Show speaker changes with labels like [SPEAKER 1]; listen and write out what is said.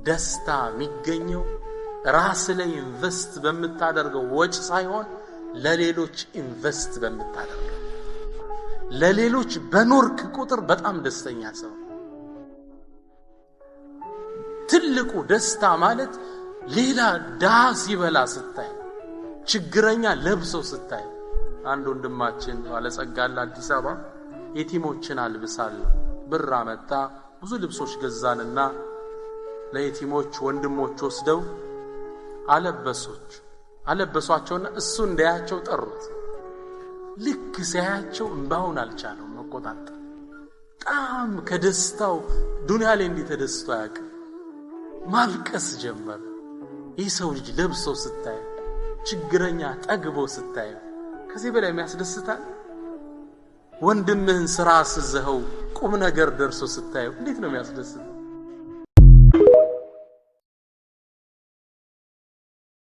[SPEAKER 1] ደስታ የሚገኘው ራስ ላይ ኢንቨስት በምታደርገው ወጭ ሳይሆን ለሌሎች ኢንቨስት በምታደርገው ለሌሎች በኖርክ ቁጥር በጣም ደስተኛ ሰው ትልቁ ደስታ ማለት ሌላ ዳህ ሲበላ ስታይ ችግረኛ ለብሶ ስታይ አንድ ወንድማችን ባለጸጋል አዲስ አበባ የቲሞችን አልብሳለሁ ብር አመጣ ብዙ ልብሶች ገዛንና ለየቲሞች ወንድሞች ወስደው አለበሷቸውና እሱ እንዳያቸው ጠሩት ልክ ሲያያቸው እንባውን አልቻለው መቆጣጠር ጣም ከደስታው ዱንያ ላይ እንዲተደስቶ ያቀ ማልቀስ ጀመረ ይህ ሰው ልጅ ለብሶ ስታይ ችግረኛ ጠግቦ ስታይ ከዚህ በላይ የሚያስደስታል ወንድምህን ስራ አስዘኸው ቁም ነገር ደርሶ ስታይ እንዴት ነው የሚያስደስት